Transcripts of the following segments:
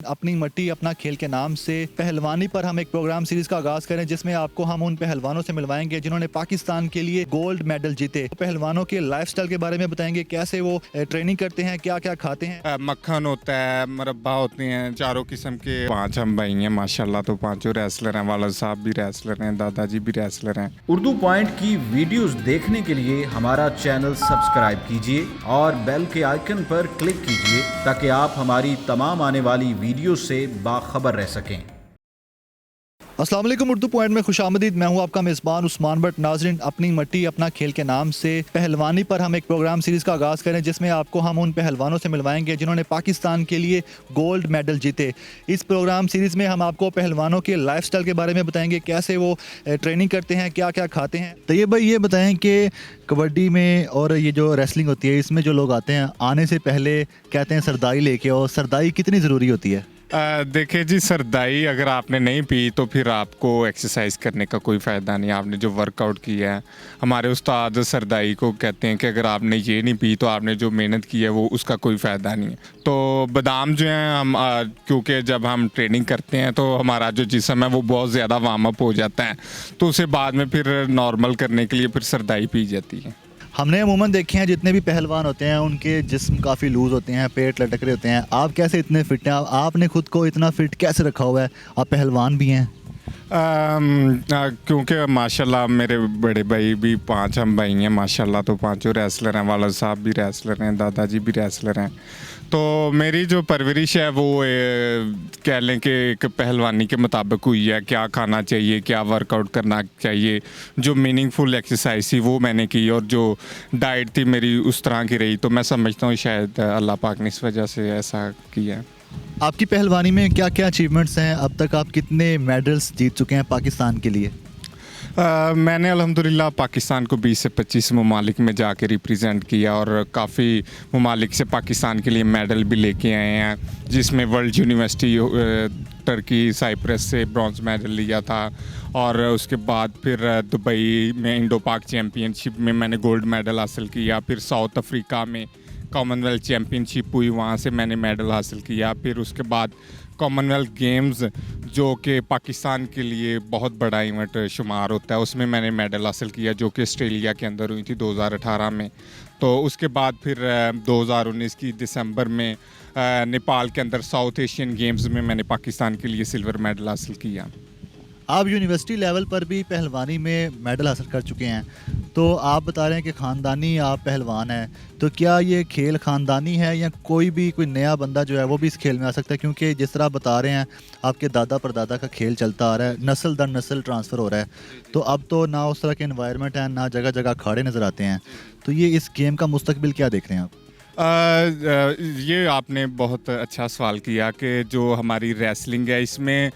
अपनी मट्टी अपना खेल के नाम से पहलवानी पर हम एक प्रोग्राम सीरीज का आगाज करें जिसमें आपको हम उन पहलवानों से मिलवाएंगे जिन्होंने पाकिस्तान के लिए गोल्ड मेडल जीते। पहलवानों के लाइफस्टाइल के बारे में बताएंगे, कैसे वो ट्रेनिंग करते हैं, क्या क्या खाते हैं। मक्खन होता है, मुरब्बा होते हैं, चारों किस्म के। 5 हम भाई हैं माशाल्लाह, तो पांचों रेसलर हैं। वाला साहब भी रेसलर हैं, दादाजी भी रेसलर हैं। उर्दू पॉइंट की वीडियोस देखने के लिए हमारा चैनल सब्सक्राइब कीजिए और बेल के आइकन पर क्लिक कीजिए ताकि आप हमारी तमाम आने वाली वीडियो से बाखबर रह सकें। अस्सलाम वालेकुम, उर्दू पॉइंट में खुशामदीद। मैं हूं आपका मेज़बान उस्मान भट्ट। नाज़रीन, अपनी मट्टी अपना खेल के नाम से पहलवानी पर हम एक प्रोग्राम सीरीज़ का आगाज़ करें जिसमें आपको हम उन पहलवानों से मिलवाएंगे जिन्होंने पाकिस्तान के लिए गोल्ड मेडल जीते। इस प्रोग्राम सीरीज़ में हम आपको पहलवानों के लाइफस्टाइल के बारे में बताएंगे, कैसे वो ट्रेनिंग करते हैं, क्या क्या खाते हैं। तो ये भाई ये बताएं कि कबड्डी में और ये जो रेसलिंग होती है इसमें जो लोग आते हैं, आने से पहले कहते हैं सरदाई लेके आओ। सरदाई कितनी ज़रूरी होती है? देखिए जी, सरदाई अगर आपने नहीं पी तो फिर आपको एक्सरसाइज करने का कोई फ़ायदा नहीं। आपने जो वर्कआउट किया है, हमारे उस्ताद सरदाई को कहते हैं कि अगर आपने ये नहीं पी तो आपने जो मेहनत की है वो उसका कोई फ़ायदा नहीं है। तो बादाम जो हैं हम क्योंकि जब हम ट्रेनिंग करते हैं तो हमारा जो जिस्म है वो बहुत ज़्यादा वार्म अप हो जाता है, तो उसे बाद में फिर नॉर्मल करने के लिए फिर सरदाई पी जाती है। हमने अमूमन देखे हैं जितने भी पहलवान होते हैं उनके जिस्म काफ़ी लूज़ होते हैं, पेट लटक रहे होते हैं। आप कैसे इतने फिट हैं? आपने खुद को इतना फिट कैसे रखा हुआ है? आप पहलवान भी हैं। क्योंकि माशाल्लाह मेरे बड़े भाई भी 5 हम भाई हैं माशाल्लाह, तो पांचों रेसलर हैं। वाला साहब भी रेसलर हैं, दादाजी भी रेसलर हैं। तो मेरी जो परवरिश है वो कह लें कि एक पहलवानी के मुताबिक हुई है। क्या खाना चाहिए, क्या वर्कआउट करना चाहिए, जो मीनिंगफुल एक्सरसाइज थी वो मैंने की, और जो डाइट थी मेरी उस तरह की रही। तो मैं समझता हूँ शायद अल्लाह पाक ने इस वजह से ऐसा किया है। आपकी पहलवानी में क्या क्या अचीवमेंट्स हैं? अब तक आप कितने मेडल्स जीत चुके हैं पाकिस्तान के लिए? मैंने अल्हम्दुलिल्लाह पाकिस्तान को 20 से 25 ममालिक में जाके रिप्रेजेंट किया, और काफ़ी ममालिक से पाकिस्तान के लिए मेडल भी लेके आए हैं, जिसमें वर्ल्ड यूनिवर्सिटी टर्की साइप्रस से ब्रॉन्ज मेडल लिया था। और उसके बाद फिर दुबई में इंडो पाक चैम्पियनशिप में मैंने गोल्ड मेडल हासिल किया। फिर साउथ अफ्रीका में कॉमनवेल्थ चैम्पियनशिप हुई, वहाँ से मैंने मेडल हासिल किया। फिर उसके बाद कॉमनवेल्थ गेम्स, जो कि पाकिस्तान के लिए बहुत बड़ा इवेंट शुमार होता है, उसमें मैंने मेडल हासिल किया, जो कि ऑस्ट्रेलिया के अंदर हुई थी 2018 में। तो उसके बाद फिर 2019 की दिसंबर में नेपाल के अंदर साउथ एशियन गेम्स में मैंने पाकिस्तान के लिए सिल्वर मेडल हासिल किया। आप यूनिवर्सिटी लेवल पर भी पहलवानी में मेडल हासिल कर चुके हैं, तो आप बता रहे हैं कि ख़ानदानी आप पहलवान हैं। तो क्या ये खेल ख़ानदानी है या कोई नया बंदा जो है वो भी इस खेल में आ सकता है? क्योंकि जिस तरह बता रहे हैं आपके दादा परदादा का खेल चलता आ रहा है, नस्ल दर नस्ल ट्रांसफ़र हो रहा है, तो अब तो ना उस तरह के इन्वायरमेंट है, ना जगह जगह अखाड़े नज़र आते हैं। तो ये इस गेम का मुस्तकबिल क्या देख रहे हैं आप? ये आपने बहुत अच्छा सवाल किया कि जो हमारी रेसलिंग है इसमें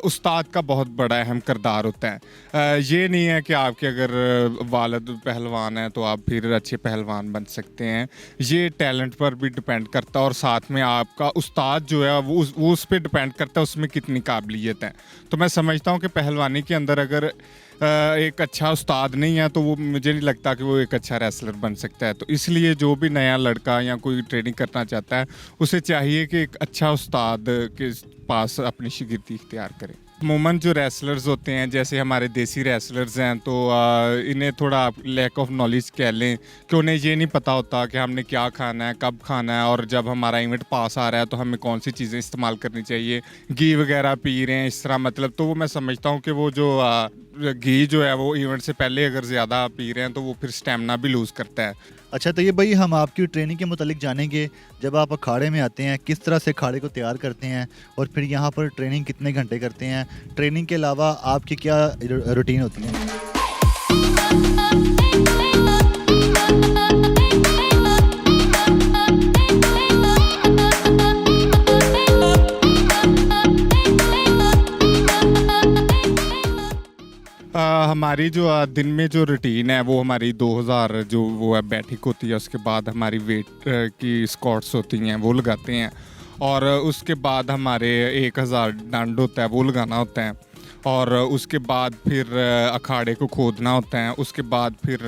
उस्ताद का बहुत बड़ा अहम किरदार होता है। ये नहीं है कि आपके अगर वालिद पहलवान हैं तो आप फिर अच्छे पहलवान बन सकते हैं। ये टैलेंट पर भी डिपेंड करता है, और साथ में आपका उस्ताद जो है वो उस पर डिपेंड करता है उसमें कितनी काबिलियत है। तो मैं समझता हूँ कि पहलवानी के अंदर अगर एक अच्छा उस्ताद नहीं है तो वो मुझे नहीं लगता कि वो एक अच्छा रेसलर बन सकता है। तो इसलिए जो भी नया लड़का या कोई ट्रेनिंग करना चाहता है उसे चाहिए कि एक अच्छा उस्ताद के पास अपनी शागिर्दी इख्तियार करे। अमूमन जो रेसलर्स होते हैं, जैसे हमारे देसी रेसलर्स हैं, तो इन्हें थोड़ा लैक ऑफ नॉलेज कह लें कि उन्हें ये नहीं पता होता कि हमने क्या खाना है, कब खाना है, और जब हमारा इवेंट पास आ रहा है तो हमें कौन सी चीज़ें इस्तेमाल करनी चाहिए। घी वगैरह पी रहे हैं इस तरह, मतलब तो वो मैं समझता हूँ कि वो जो घी जो है वो इवेंट से पहले अगर ज़्यादा पी रहे हैं तो वो फिर स्टेमिना भी लूज़ करता है। अच्छा, तो ये भाई हम आपकी ट्रेनिंग के मुतालिक जानेंगे। जब आप अखाड़े में आते हैं किस तरह से अखाड़े को तैयार करते हैं, और फिर यहाँ पर ट्रेनिंग कितने घंटे करते हैं? ट्रेनिंग के अलावा आपकी क्या रूटीन होती है? हमारी जो दिन में जो रूटीन है वो हमारी 2000 जो वो है बैठक होती है। उसके बाद हमारी वेट की स्क्वाट्स होती हैं वो लगाते हैं, और उसके बाद हमारे 1000 डंड होता है वो लगाना होता है। और उसके बाद फिर अखाड़े को खोदना होता है, उसके बाद फिर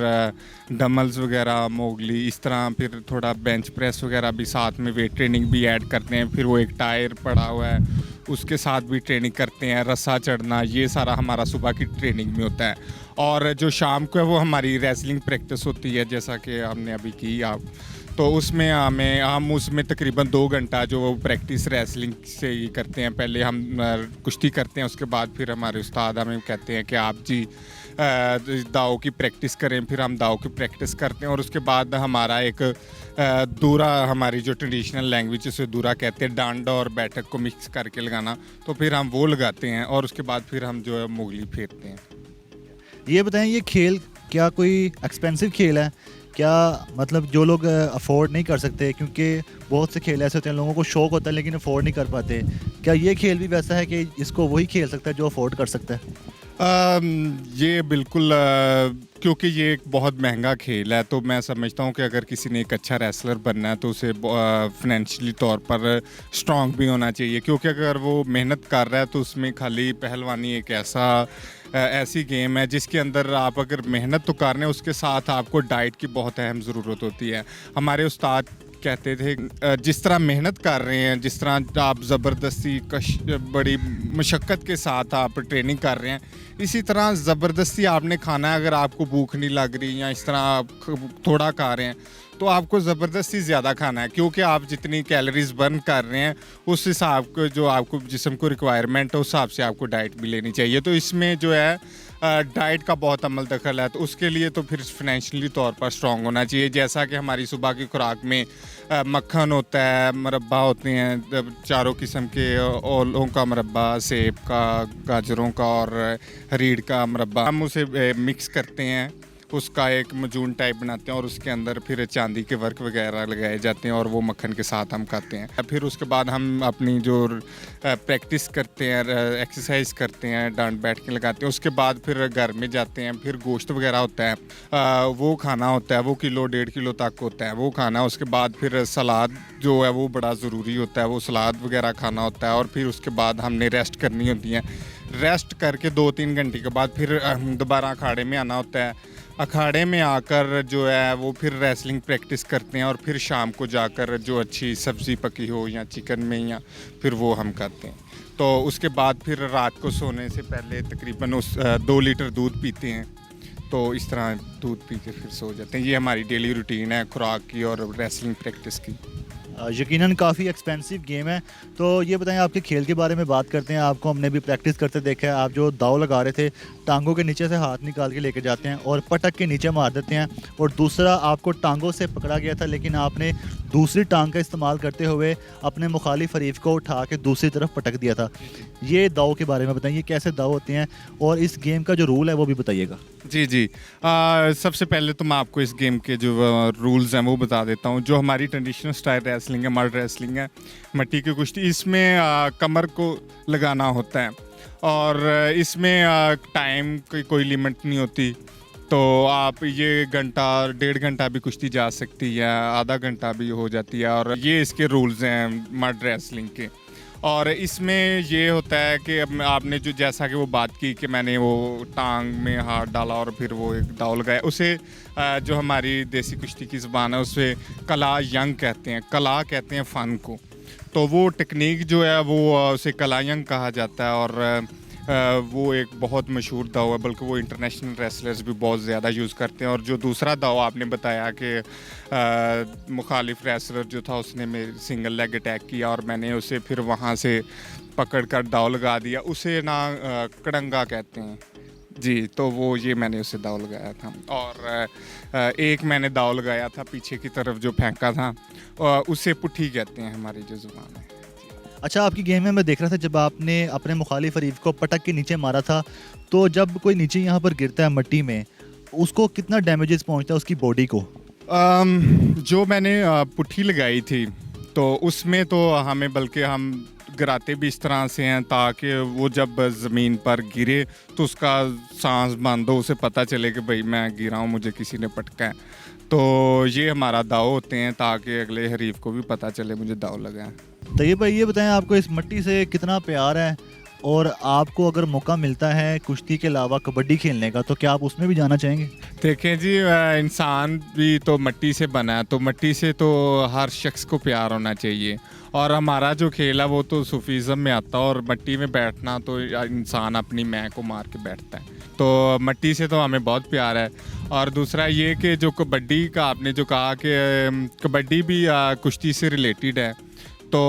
डमल्स वगैरह, मोगली, इस तरह फिर थोड़ा बेंच प्रेस वगैरह भी साथ में वेट ट्रेनिंग भी ऐड करते हैं। फिर वो एक टायर पड़ा हुआ है उसके साथ भी ट्रेनिंग करते हैं, रस्सा चढ़ना, ये सारा हमारा सुबह की ट्रेनिंग में होता है। और जो शाम को है वो हमारी रेसलिंग प्रैक्टिस होती है, जैसा कि हमने अभी की आप, तो उसमें हम उसमें तकरीबन 2 घंटा जो प्रैक्टिस रेसलिंग से ही करते हैं। पहले हम कुश्ती करते हैं, उसके बाद फिर हमारे उस्ताद हमें कहते हैं कि आप जी दाव की प्रैक्टिस करें। फिर हम दाव की प्रैक्टिस करते हैं और उसके बाद हमारा एक दूरा, हमारी जो ट्रेडिशनल लैंग्वेज है उसे दूरा कहते हैं, डांडा और बैठक को मिक्स करके लगाना, तो फिर हम वो लगाते हैं और उसके बाद फिर हम जो है मुगली फेरते हैं। ये बताएं, ये खेल क्या कोई एक्सपेंसिव खेल है क्या? मतलब जो लोग अफोर्ड नहीं कर सकते, क्योंकि बहुत से खेल ऐसे होते हैं लोगों को शौक होता है लेकिन अफोर्ड नहीं कर पाते, क्या ये खेल भी वैसा है कि इसको वही खेल सकता है जो अफोर्ड कर सकता है? ये बिल्कुल क्योंकि ये एक बहुत महंगा खेल है, तो मैं समझता हूँ कि अगर किसी ने एक अच्छा रेसलर बनना है तो उसे फिनेंशियली तौर पर स्ट्रांग भी होना चाहिए, क्योंकि अगर वो मेहनत कर रहा है तो उसमें खाली पहलवानी एक ऐसी गेम है जिसके अंदर आप अगर मेहनत तो कर रहे हैं, उसके साथ आपको डाइट की बहुत अहम ज़रूरत होती है। हमारे उस्ताद कहते थे जिस तरह मेहनत कर रहे हैं, जिस तरह आप ज़बरदस्ती बड़ी मशक्क़त के साथ आप ट्रेनिंग कर रहे हैं, इसी तरह ज़बरदस्ती आपने खाना है। अगर आपको भूख नहीं लग रही या इस तरह आप थोड़ा खा रहे हैं तो आपको ज़बरदस्ती ज़्यादा खाना है, क्योंकि आप जितनी कैलोरीज बर्न कर रहे हैं उस हिसाब को जो आपको जिस्म को रिक्वायरमेंट है उस हिसाब से आपको डाइट भी लेनी चाहिए। तो इसमें जो है डाइट का बहुत अमल दखल है, तो उसके लिए तो फिर फिनेंशियली तौर पर स्ट्रांग होना चाहिए। जैसा कि हमारी सुबह की खुराक में मक्खन होता है, मुरब्बा होते हैं, चारों किस्म के ओलों का मुरब्बा, सेब का, गाजरों का और हरीड़ का मुरब्बा, हम उसे मिक्स करते हैं, उसका एक मजून टाइप बनाते हैं और उसके अंदर फिर चांदी के वर्क वगैरह लगाए जाते हैं और वो मक्खन के साथ हम खाते हैं। फिर उसके बाद हम अपनी जो प्रैक्टिस करते हैं, एक्सरसाइज करते हैं, डांड बैठ के लगाते हैं, उसके बाद फिर घर में जाते हैं। फिर गोश्त वगैरह होता है, वो खाना होता है, वो 1-1.5 किलो तक होता है, वो खाना। उसके बाद फिर सलाद जो है वो बड़ा ज़रूरी होता है, वो सलाद वगैरह खाना होता है। और फिर उसके बाद हमने रेस्ट करनी होती है। रेस्ट करके 2-3 घंटे के बाद फिर दोबारा अखाड़े में आना होता है। अखाड़े में आकर जो है वो फिर रेसलिंग प्रैक्टिस करते हैं और फिर शाम को जाकर जो अच्छी सब्ज़ी पकी हो या चिकन में या फिर वो हम खाते हैं। तो उसके बाद फिर रात को सोने से पहले तकरीबन 2 लीटर दूध पीते हैं। तो इस तरह दूध पी के फिर सो जाते हैं। ये हमारी डेली रूटीन है खुराक की और रेसलिंग प्रैक्टिस की। यकीनन काफ़ी एक्सपेंसिव गेम है। तो ये बताएं, आपके खेल के बारे में बात करते हैं। आपको हमने भी प्रैक्टिस करते देखा है, आप जो दाव लगा रहे थे, टांगों के नीचे से हाथ निकाल के लेके जाते हैं और पटक के नीचे मार देते हैं, और दूसरा आपको टांगों से पकड़ा गया था लेकिन आपने दूसरी टांग का इस्तेमाल करते हुए अपने मुखालिफ हरीफ को उठा के दूसरी तरफ पटक दिया था। ये दाव के बारे में बताइए, कैसे दाव होते हैं और इस गेम का जो रूल है वो भी बताइएगा। जी। सबसे पहले तो मैं आपको इस गेम के जो रूल्स हैं वो बता देता हूँ। जो हमारी ट्रेडिशनल स्टाइल रेसलिंग है, मड रेसलिंग है, मट्टी की कुश्ती, इसमें कमर को लगाना होता है और इसमें टाइम की कोई लिमिट नहीं होती। तो आप ये घंटा 1.5 घंटा भी कुश्ती जा सकती है, आधा घंटा भी हो जाती है, और ये इसके रूल्स हैं मड रेसलिंग के। और इसमें ये होता है कि अब आपने जो जैसा कि वो बात की कि मैंने वो टांग में हाथ डाला और फिर वो एक दाव लगाया, उसे जो हमारी देसी कुश्ती की ज़बान है उसे कला यंग कहते हैं। कला कहते हैं फ़न को। तो वो टेक्निक जो है वो उसे कला यंग कहा जाता है और वो एक बहुत मशहूर दाव है, बल्कि वो इंटरनेशनल रेसलर्स भी बहुत ज़्यादा यूज़ करते हैं। और जो दूसरा दाव आपने बताया कि मुखालिफ रेसलर जो था उसने मेरे सिंगल लेग अटैक किया और मैंने उसे फिर वहाँ से पकड़ कर दाव लगा दिया, उसे ना कड़ंगा कहते हैं जी। तो वो ये मैंने उसे दाव लगाया था। और एक मैंने दाव लगाया था पीछे की तरफ जो फेंका था, उसे पुट्ठी कहते हैं हमारी जो ज़ुबान है। अच्छा, आपकी गेम में मैं देख रहा था जब आपने अपने मुखालिफ हरीफ को पटक के नीचे मारा था, तो जब कोई नीचे यहाँ पर गिरता है मट्टी में, उसको कितना डैमेजेस पहुँचता है उसकी बॉडी को? जो मैंने पुट्ठी लगाई थी तो उसमें तो हमें, बल्कि हम गिराते भी इस तरह से हैं ताकि वो जब ज़मीन पर गिरे तो उसका सांस बंद हो, उसे पता चले कि भाई मैं गिरा हूँ, मुझे किसी ने पटका है। तो ये हमारा दाव होते हैं ताकि अगले हरीफ को भी पता चले मुझे दाव लगा है। तो ये भाई, ये बताएं, आपको इस मट्टी से कितना प्यार है और आपको अगर मौका मिलता है कुश्ती के अलावा कबड्डी खेलने का, तो क्या आप उसमें भी जाना चाहेंगे? देखें जी, इंसान भी तो मिट्टी से बना है, तो मिट्टी से तो हर शख्स को प्यार होना चाहिए। और हमारा जो खेल है वो तो सूफीज़म में आता है, और मिट्टी में बैठना तो इंसान अपनी मैं को मार के बैठता है, तो मिट्टी से तो हमें बहुत प्यार है। और दूसरा ये कि जो कबड्डी का आपने जो कहा कि कबड्डी भी कुश्ती से रिलेटेड है, तो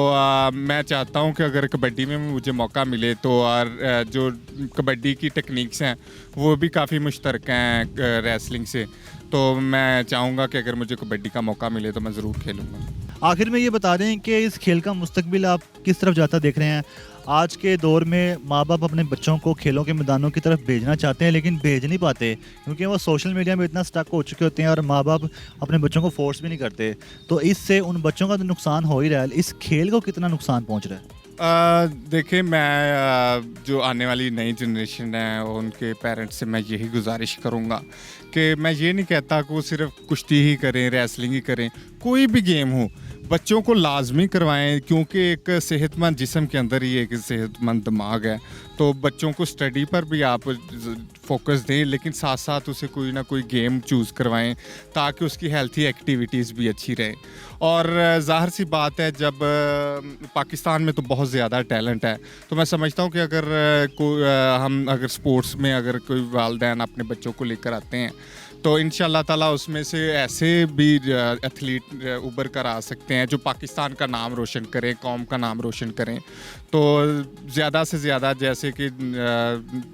मैं चाहता हूँ कि अगर कबड्डी में मुझे मौका मिले तो और जो कबड्डी की टेक्निक्स हैं वो भी काफ़ी मुश्तरक हैं रेसलिंग से, तो मैं चाहूँगा कि अगर मुझे कबड्डी का मौका मिले तो मैं ज़रूर खेलूँगा। आखिर में ये बता दें कि इस खेल का मुस्तकबिल आप किस तरफ जाता देख रहे हैं? आज के दौर में माँ बाप अपने बच्चों को खेलों के मैदानों की तरफ भेजना चाहते हैं, लेकिन भेज नहीं पाते क्योंकि वो सोशल मीडिया में इतना स्टक हो चुके होते हैं और माँ बाप अपने बच्चों को फोर्स भी नहीं करते। तो इससे उन बच्चों का तो नुकसान हो ही रहा है, इस खेल को कितना नुकसान पहुँच रहा है? देखिए, मैं जो आने वाली नई जनरेशन है उनके पेरेंट्स से मैं यही गुजारिश करूँगा कि मैं ये नहीं कहता कि वो सिर्फ कुश्ती ही करें, रेसलिंग ही करें, कोई भी गेम हो बच्चों को लाजमी करवाएं, क्योंकि एक सेहतमंद जिस्म के अंदर ही एक सेहतमंद दिमाग है। तो बच्चों को स्टडी पर भी आप फोकस दें, लेकिन साथ साथ उसे कोई ना कोई गेम चूज़ करवाएं ताकि उसकी हेल्थी एक्टिविटीज़ भी अच्छी रहें। और ज़ाहिर सी बात है, जब पाकिस्तान में तो बहुत ज़्यादा टैलेंट है, तो मैं समझता हूँ कि अगर हम अगर स्पोर्ट्स में अगर कोई वालिदैन अपने बच्चों को लेकर आते हैं तो इंशाल्लाह ताला उसमें से ऐसे भी एथलीट उभर कर आ सकते हैं जो पाकिस्तान का नाम रोशन करें, कौम का नाम रोशन करें। तो ज़्यादा से ज़्यादा जैसे कि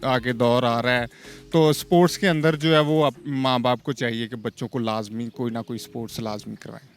आगे दौर आ रहा है, तो स्पोर्ट्स के अंदर जो है वो माँ बाप को चाहिए कि बच्चों को लाजमी कोई ना कोई स्पोर्ट्स लाजमी करवाएं।